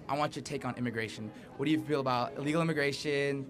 I want your take on immigration. What do you feel about illegal immigration?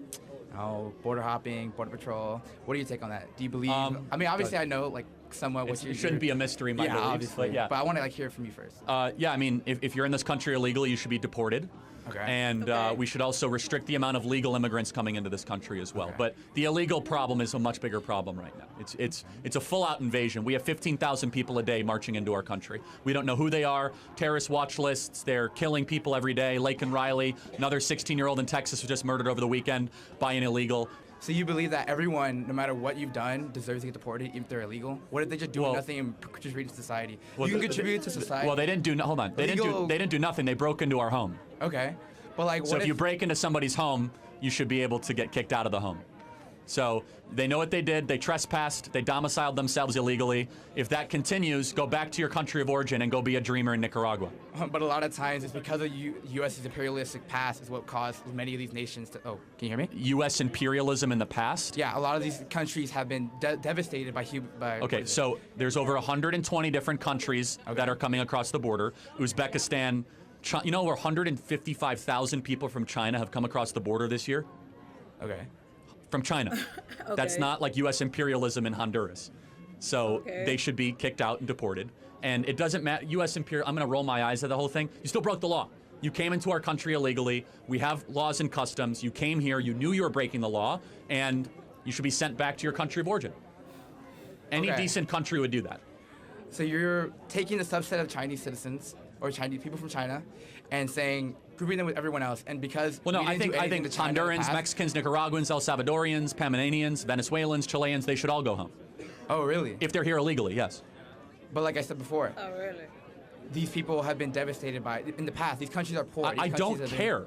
Border hopping, border patrol. What do you take on that? Do you believe? I mean, obviously, I know like somewhat what you. It shouldn't be a mystery, my beliefs, obviously. but yeah. But I want to like hear it from you first. Yeah, I mean, if you're in this country illegally, you should be deported. Okay. And we should also restrict the amount of legal immigrants coming into this country as well. Okay. But the illegal problem is a much bigger problem right now. It's a full-out invasion. We have 15,000 people a day marching into our country. We don't know who they are. Terrorist watch lists. They're killing people every day. Lake and Riley, another 16-year-old in Texas was just murdered over the weekend by an illegal. So you believe that everyone, no matter what you've done, deserves to get deported even if they're illegal? What if they just do nothing and contribute to society? Well, you can contribute to society. Well, they didn't do. Hold on. They didn't do nothing. They broke into our home. Okay, but like, So if you break into somebody's home, you should be able to get kicked out of the home. So they know what they did. They trespassed. They domiciled themselves illegally. If that continues, go back to your country of origin and go be a dreamer in Nicaragua. But a lot of times it's because of U.S.'s imperialistic past is what caused many of these nations to. Oh, can you hear me? U.S. imperialism in the past? Yeah, a lot of these countries have been devastated by. Okay, so there's over 120 different countries that are coming across the border. Uzbekistan, you know, over 155,000 people from China have come across the border this year. Okay. From China. That's not like U.S. imperialism in Honduras. So they should be kicked out and deported. And it doesn't matter, U.S. imperial, I'm gonna roll my eyes at the whole thing. You still broke the law. You came into our country illegally. We have laws and customs. You came here, you knew you were breaking the law, and you should be sent back to your country of origin. Any decent country would do that. So you're taking a subset of Chinese citizens, or Chinese people from China, and saying, grouping them with everyone else, and because well, no, I think Hondurans, Mexicans, Nicaraguans, El Salvadorians, Panamanians, Venezuelans, Chileans, they should all go home. Oh, really? If they're here illegally, yes. But like I said before, Oh, really? these people have been devastated by in the past. These countries are poor. I don't care.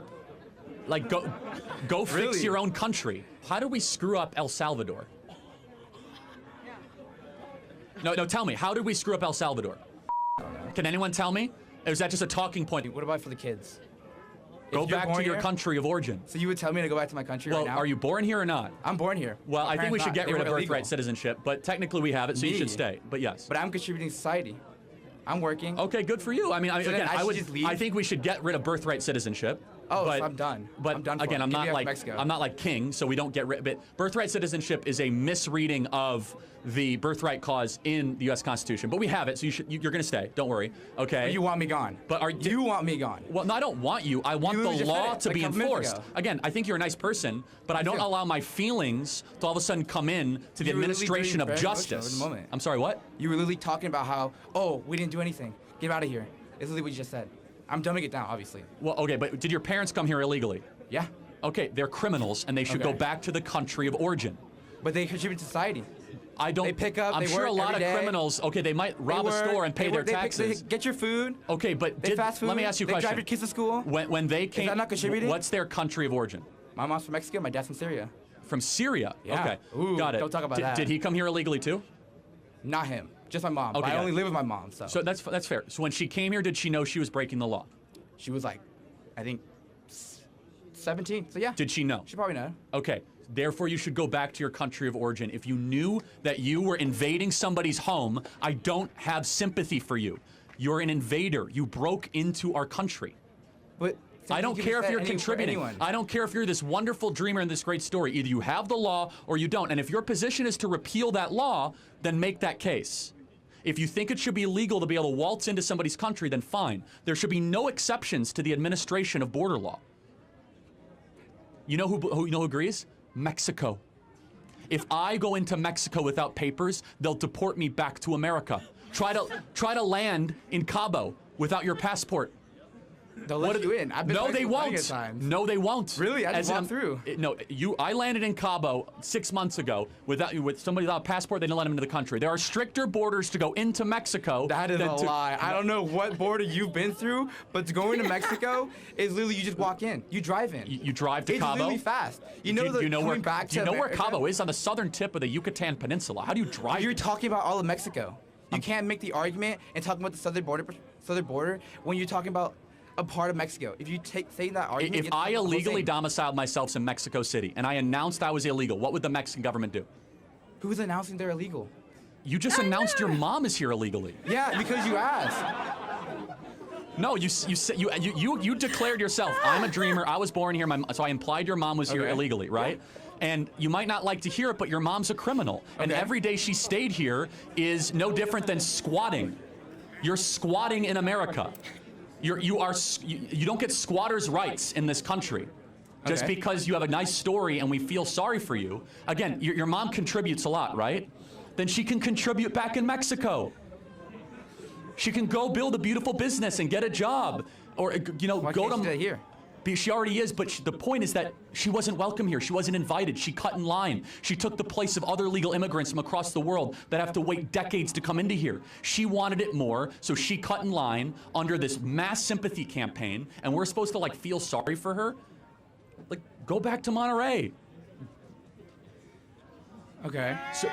Like, go fix your own country. How do we screw up El Salvador? No, tell me, how did we screw up El Salvador? Can anyone tell me? Or is that just a talking point? What about for the kids? Go back to your country of origin. So you would tell me to go back to my country right now? Well, are you born here or not? I'm born here. Well, I think we should get rid of birthright illegal. citizenship, but technically we have it, so you should stay. But yes. But I'm contributing to society. I'm working. Okay, good for you. I mean, So again, just leave? I think we should get rid of birthright citizenship. Oh, but, so I'm done. But I'm done for again, it. I'm Give me not up like Mexico. I'm not like king, so we don't get rid. But birthright citizenship is a misreading of the birthright clause in the U.S. Constitution. But we have it, so you're going to stay. Don't worry. Okay. But you want me gone. But you want me gone? Well, no, I don't want you. I want the law to be enforced. Ago. Again, I think you're a nice person, but I don't allow my feelings to all of a sudden come in to the administration of justice. The moment. I'm sorry, what? You were literally talking about how, we didn't do anything. Get out of here. It's literally what you just said. I'm dumbing it down, obviously. Well, okay, but did your parents come here illegally? Yeah. Okay, they're criminals, and they should go back to the country of origin. But they contribute to society. I don't. They pick up. I'm they sure work a lot every of day. criminals. Okay, they might rob a store and pay their taxes. They get your food. Okay, but They fast food. let me ask you a They question. drive your kids to school. When they came, Is that not contributing? What's their country of origin? My mom's from Mexico. My dad's from Syria. From Syria. Yeah. Okay. Ooh, got it. don't talk about that. Did he come here illegally too? Not him. Just my mom. Okay, But I only live with my mom, so. So that's fair. So when she came here, did she know she was breaking the law? She was like, I think, 17. So yeah. Did she know? She probably know. Okay. Therefore, you should go back to your country of origin. If you knew that you were invading somebody's home, I don't have sympathy for you. You're an invader. You broke into our country. But I don't care if you're contributing. I don't care if you're this wonderful dreamer in this great story. Either you have the law or you don't. And if your position is to repeal that law, then make that case. If you think it should be illegal to be able to waltz into somebody's country, then fine. There should be no exceptions to the administration of border law. You know who agrees? Mexico. If I go into Mexico without papers, they'll deport me back to America. Try to land in Cabo without your passport. They'll let you in. I've been No, they won't. times. No, they won't. Really? I just walked through. No, I landed in Cabo 6 months ago with somebody without a passport. They didn't let him into the country. There are stricter borders to go into Mexico. That is a lie. I don't know what border you've been through, but going to Mexico is literally you just walk in. You drive in. You drive to it's Cabo. It's really fast. You know where Cabo is on the southern tip of the Yucatan Peninsula? How do you drive? You're talking about all of Mexico. You can't make the argument and talk about the southern border when you're talking about a part of Mexico. If you say that argument, if I illegally domiciled myself in Mexico City and I announced I was illegal, what would the Mexican government do? Who's announcing they're illegal? You just announced your mom is here illegally. Yeah, because you asked. No, you declared yourself. I'm a dreamer. I was born here. So I implied your mom was here illegally, right? And you might not like to hear it, but your mom's a criminal. And every day she stayed here is no different than squatting. You're squatting in America. You don't get squatters' rights in this country. Just because you have a nice story and we feel sorry for you. Again, your mom contributes a lot, right? Then she can contribute back in Mexico. She can go build a beautiful business and get a job, or Why go can't she to do that here? She already is, but the point is that she wasn't welcome here. She wasn't invited. She cut in line. She took the place of other legal immigrants from across the world that have to wait decades to come into here. She wanted it more, so she cut in line under this mass sympathy campaign, and we're supposed to like feel sorry for her? Like, go back to Monterey. Okay. So,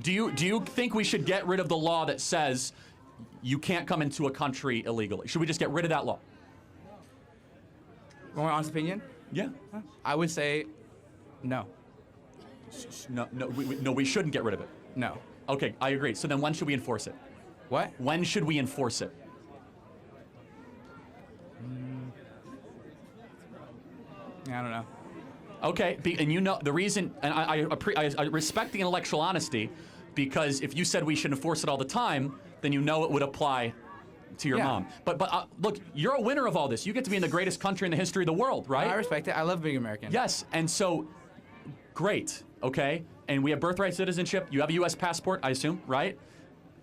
do you think we should get rid of the law that says you can't come into a country illegally? Should we just get rid of that law? My honest opinion? Yeah. I would say no. No, we shouldn't get rid of it. No. Okay, I agree. So then when should we enforce it? What? When should we enforce it? I don't know. Okay, and the reason, and I respect the intellectual honesty, because if you said we should enforce it all the time, then it would apply to your mom. But look, you're a winner of all this. You get to be in the greatest country in the history of the world, right? I respect it. I love being American. Yes, and so, great, okay? And we have birthright citizenship. You have a U.S. passport, I assume, right?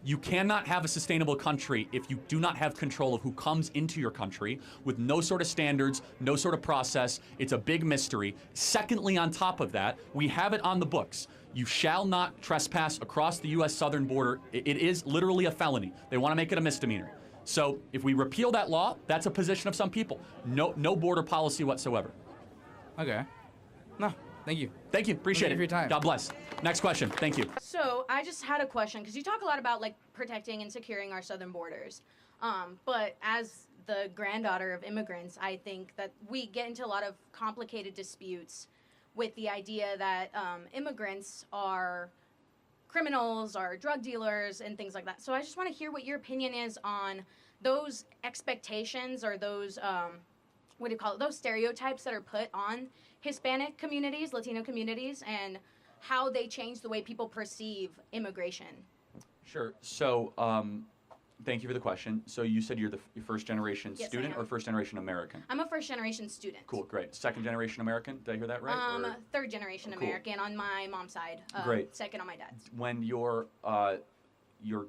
You cannot have a sustainable country if you do not have control of who comes into your country with no sort of standards, no sort of process. It's a big mystery. Secondly, on top of that, we have it on the books. You shall not trespass across the U.S. southern border. It is literally a felony. They want to make it a misdemeanor. So if we repeal that law, that's a position of some people. No border policy whatsoever. Okay. No, thank you. Thank you. Appreciate it. For your time. God bless. Next question. Thank you. So I just had a question, because you talk a lot about like protecting and securing our southern borders. But as the granddaughter of immigrants, I think that we get into a lot of complicated disputes with the idea that immigrants are criminals, are drug dealers, and things like that. So I just want to hear what your opinion is on those expectations, or those, what do you call it, those stereotypes that are put on Hispanic communities, Latino communities, and how they change the way people perceive immigration. Sure. So, thank you for the question. So you said you're your first generation student or first generation American? I'm a first generation student. Cool, great. Second generation American? Did I hear that right? Third generation American on my mom's side. Great. Second on my dad's. When your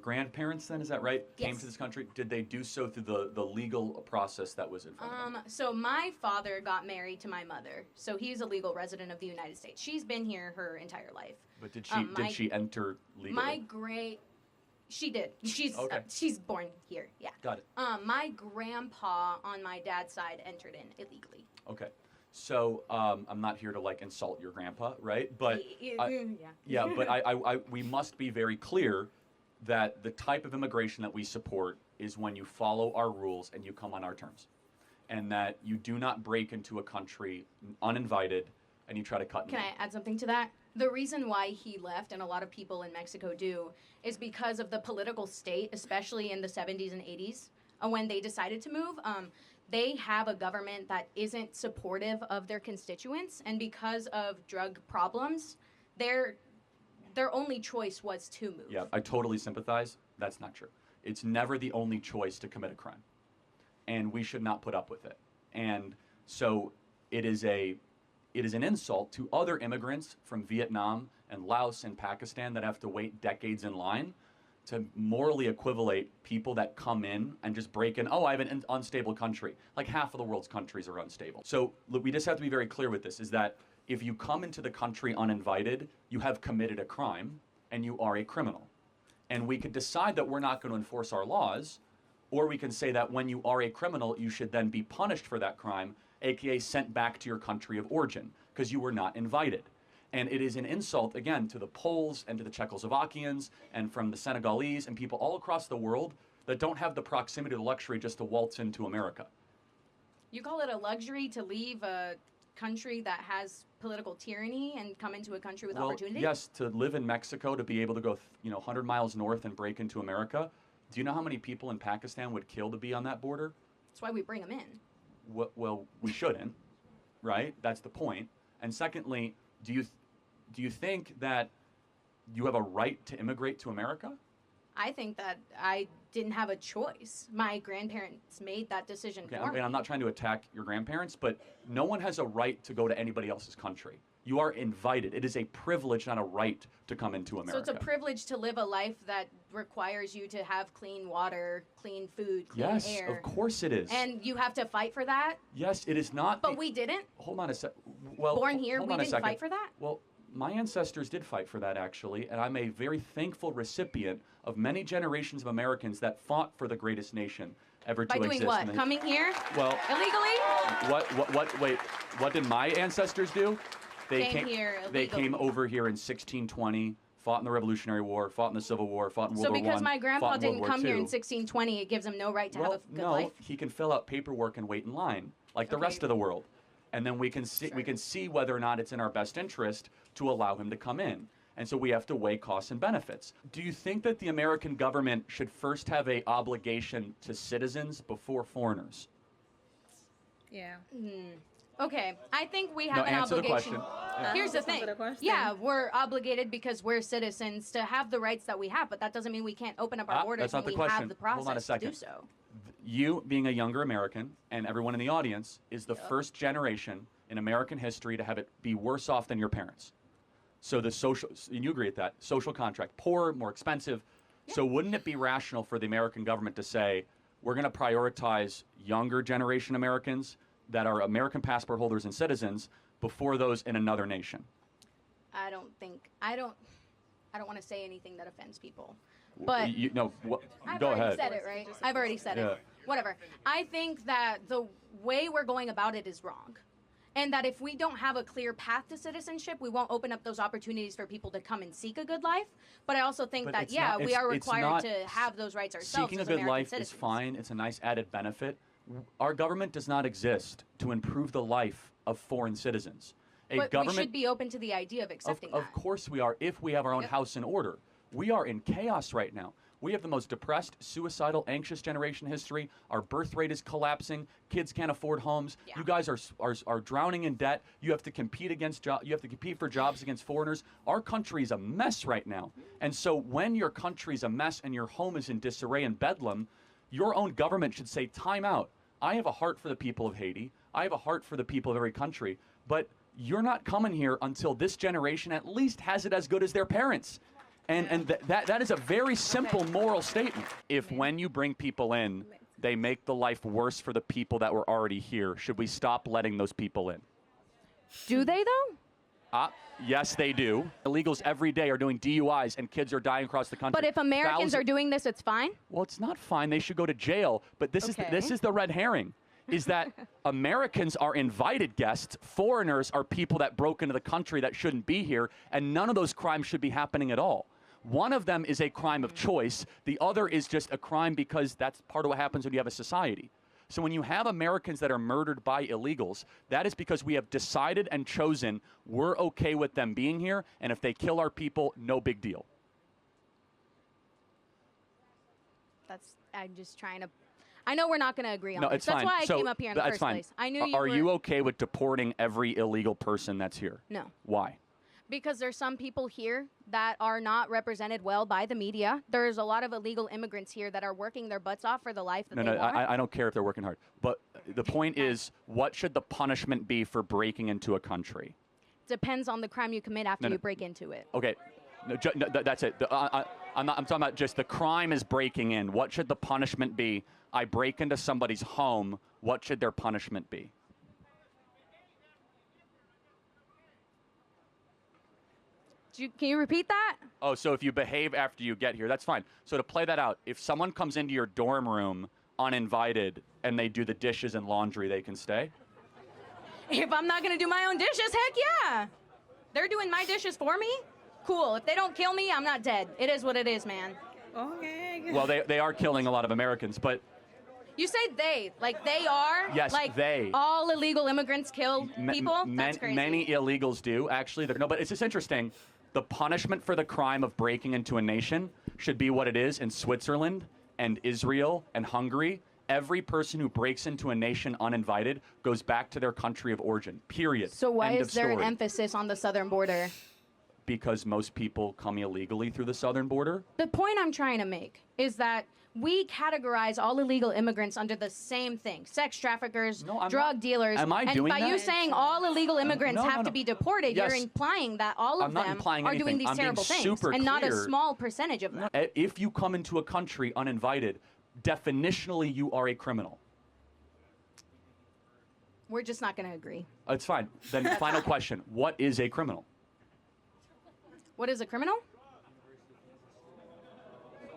grandparents, then, is that right, came to this country, did they do so through the legal process that was in front of them? So my father got married to my mother, so he's a legal resident of the United States. She's been here her entire life. But did she enter legally? She did. She's born here, yeah. Got it. My grandpa on my dad's side entered in illegally. Okay. So I'm not here to like insult your grandpa, right? But we must be very clear that the type of immigration that we support is when you follow our rules and you come on our terms, and that you do not break into a country uninvited and you try to cut in. Can I add something to that? The reason why he left, and a lot of people in Mexico do, is because of the political state, especially in the 70s and 80s, when they decided to move. They have a government that isn't supportive of their constituents, and because of drug problems, their only choice was to move. Yeah, I totally sympathize. That's not true. It's never the only choice to commit a crime, and we should not put up with it. And so it is an insult to other immigrants from Vietnam and Laos and Pakistan that have to wait decades in line to morally equivalate people that come in and just break in. Oh, I have an unstable country. Like half of the world's countries are unstable. So look, we just have to be very clear with this, is that if you come into the country uninvited, you have committed a crime and you are a criminal. And we could decide that we're not going to enforce our laws, or we can say that when you are a criminal, you should then be punished for that crime, aka sent back to your country of origin, because you were not invited. And it is an insult, again, to the Poles and to the Czechoslovakians and from the Senegalese and people all across the world that don't have the proximity or the luxury just to waltz into America. You call it a luxury to leave a country that has political tyranny and come into a country with opportunity? Yes, to live in Mexico, to be able to go 100 miles north and break into America, Do you know how many people in Pakistan would kill to be on that border? That's why we bring them in. Well, we shouldn't, right? That's the point. And secondly, do you think that you have a right to immigrate to America? I think that I didn't have a choice. My grandparents made that decision for me. And I'm not trying to attack your grandparents, but no one has a right to go to anybody else's country. You are invited. It is a privilege, not a right, to come into America. So it's a privilege to live a life that requires you to have clean water, clean food, clean air. Yes, of course it is. And you have to fight for that? Yes, it is not. But we didn't? Hold on a sec. Well, born here, we didn't fight for that? Well, my ancestors did fight for that, actually, and I'm a very thankful recipient of many generations of Americans that fought for the greatest nation ever to exist. By doing what? Coming here? Well, illegally? Wait, what did my ancestors do? They came here illegally. They came over here in 1620, fought in the Revolutionary War, fought in the Civil War, fought in World War I. So because my grandpa didn't come here in II. 1620, it gives him no right to have a good life? No, he can fill out paperwork and wait in line, like the rest of the world. And then we can see whether or not it's in our best interest to allow him to come in. And so we have to weigh costs and benefits. Do you think that the American government should first have an obligation to citizens before foreigners? Yeah. Okay, I think we have an answer obligation. The question. Here's the thing. Yeah, we're obligated because we're citizens to have the rights that we have, but that doesn't mean we can't open up our borders when we have the process to do so. You, being a younger American, and everyone in the audience, is the first generation in American history to have it be worse off than your parents. So the social, and you agree with that, social contract, poorer, more expensive. Yeah. So wouldn't it be rational for the American government to say, we're going to prioritize younger generation Americans that are American passport holders and citizens before those in another nation? I don't want to say anything that offends people. But go I've ahead. already said it, right? I've already said it. Whatever. I think that the way we're going about it is wrong. And that if we don't have a clear path to citizenship, we won't open up those opportunities for people to come and seek a good life. But I also think that, we are required to have those rights ourselves. Seeking a good life is fine. It's a nice added benefit. Our government does not exist to improve the life of foreign citizens. But we should be open to the idea of accepting that. Of course we are, if we have our own house in order. We are in chaos right now. We have the most depressed, suicidal, anxious generation in history. Our birth rate is collapsing. Kids can't afford homes. Yeah. You guys are drowning in debt. You have to compete for jobs against foreigners. Our country is a mess right now. And so when your country's a mess and your home is in disarray and bedlam, your own government should say, time out. I have a heart for the people of Haiti. I have a heart for the people of every country. But you're not coming here until this generation at least has it as good as their parents. And that is a very simple moral statement. If when you bring people in, they make the life worse for the people that were already here, should we stop letting those people in? Do they, though? Yes, they do. Illegals every day are doing DUIs, and kids are dying across the country. But if Americans are doing this, it's fine? Well, it's not fine. They should go to jail. But this is the red herring, is that Americans are invited guests. Foreigners are people that broke into the country that shouldn't be here, and none of those crimes should be happening at all. One of them is a crime of choice. The other is just a crime because that's part of what happens when you have a society. So when you have Americans that are murdered by illegals, that is because we have decided and chosen we're okay with them being here, and if they kill our people, no big deal. I'm just trying to, I know we're not going to agree on this. It's fine. That's why I came up here in the first place. I knew Are you okay with deporting every illegal person that's here? No. Why? Because there's some people here that are not represented well by the media. There's a lot of illegal immigrants here that are working their butts off for the life that they want. I don't care if they're working hard. But the point is, what should the punishment be for breaking into a country? Depends on the crime you commit after you break into it. Okay. That's it. I'm talking about just the crime is breaking in. What should the punishment be? I break into somebody's home. What should their punishment be? Can you repeat that? Oh, so if you behave after you get here, that's fine. So to play that out, if someone comes into your dorm room uninvited and they do the dishes and laundry, they can stay? If I'm not going to do my own dishes, heck yeah. They're doing my dishes for me? Cool. If they don't kill me, I'm not dead. It is what it is, man. Okay. Well, they are killing a lot of Americans, but... You say they. Like they are? Yes, like they. All illegal immigrants kill people? That's crazy. Many illegals do, actually. No, but it's just interesting. The punishment for the crime of breaking into a nation should be what it is in Switzerland and Israel and Hungary, every person who breaks into a nation uninvited goes back to their country of origin, period. So why End is of there an story. emphasis on the southern border? Because most people come illegally through the southern border. The point I'm trying to make is that we categorize all illegal immigrants under the same thing: sex traffickers, drug dealers. Am I and doing by that? you saying all illegal immigrants have no. to be deported, Yes. you're implying that all of I'm not them implying are doing anything. these I'm being terrible things, super and not a clear. small percentage of them. If you come into a country uninvited, definitionally you are a criminal. We're just not going to agree. It's fine. Then final question. What is a criminal? What is a criminal?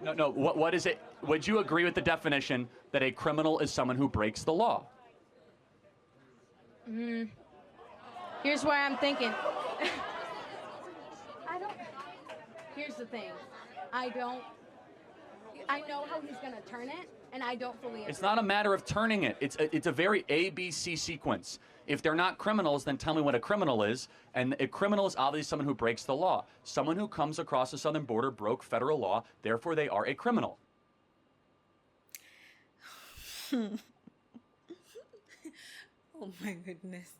No. What is it? Would you agree with the definition that a criminal is someone who breaks the law? Here's why I'm thinking. Here's the thing. I know how he's going to turn it, and I don't fully agree. It's not a matter of turning it. It's a very ABC sequence. If they're not criminals, then tell me what a criminal is. And a criminal is obviously someone who breaks the law. Someone who comes across the southern border broke federal law, therefore they are a criminal. Oh my goodness.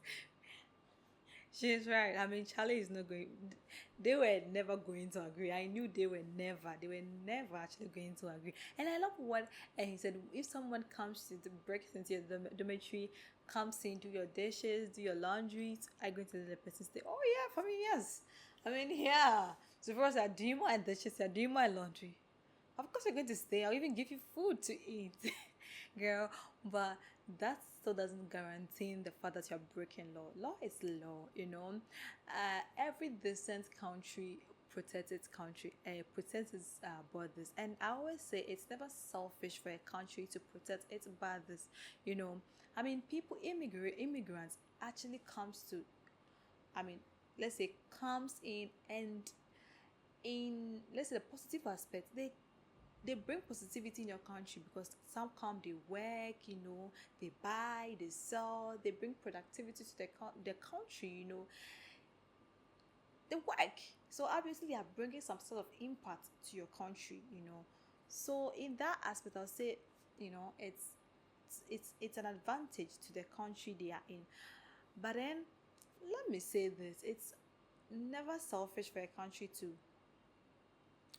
She's right. I mean, Charlie is not going. They were never going to agree. I knew they were never actually going to agree. And I love what he said. If someone comes to break into your dormitory, comes in, do your dishes, do your laundry, I going to let the person say, "Oh yeah, for me, yes." I mean, yeah. So first, I do my dishes, I do my laundry. Of course, you're going to stay. I'll even give you food to eat, girl. But that still doesn't guarantee the fact that you're breaking law. Law is law, you know. Every decent country protects its country, protects its borders. And I always say it's never selfish for a country to protect its borders, you know. I mean, immigrants actually comes to, I mean, let's say comes in, and in, let's say, the positive aspect, they bring positivity in your country because some come, they work, you know, they buy, they sell, they bring productivity to the country, you know, they work. So obviously they are bringing some sort of impact to your country, you know. So in that aspect, I'll say, you know, it's an advantage to the country they are in. But then, let me say this, it's never selfish for a country to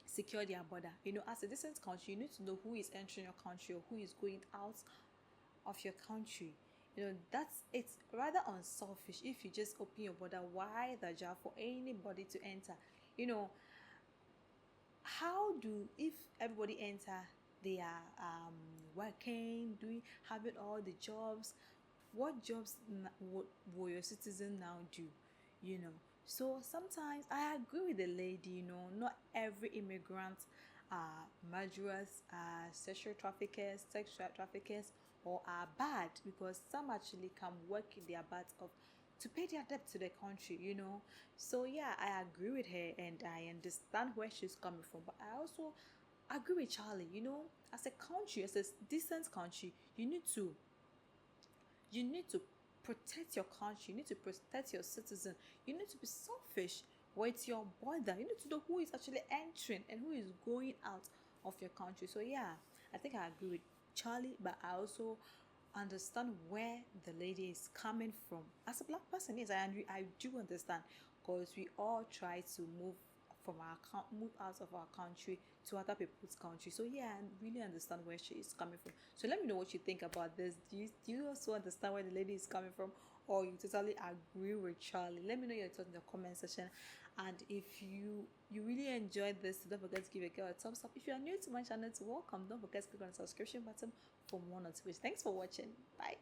secure their border. You know, as a decent country, you need to know who is entering your country or who is going out of your country. You know, it's rather unselfish if you just open your border wide jar for anybody to enter. You know, if everybody enter, they are working, having all the jobs. What jobs will your citizen now do? You know. So sometimes I agree with the lady, you know, not every immigrant are murderers, are sexual traffickers, or are bad, because some actually can work in their butts off to pay their debt to the country, you know. So yeah, I agree with her and I understand where she's coming from, but I also agree with Charlie, you know, as a country, as a decent country, you need to protect your country, you need to protect your citizen, you need to be selfish with your border, you need to know who is actually entering and who is going out of your country. So yeah, I think I agree with Charlie, but I also understand where the lady is coming from. As a black person, yes, I do understand, because we all try to move out of our country to other people's country. So yeah, I really understand where she is coming from. So let me know what you think about this. Do you also understand where the lady is coming from, or you totally agree with Charlie? Let me know your thoughts in the comment section. And if you really enjoyed this, don't forget to give a girl a thumbs up. If you are new to my channel, welcome. Don't forget to click on the subscription button for more notifications. Thanks for watching. Bye.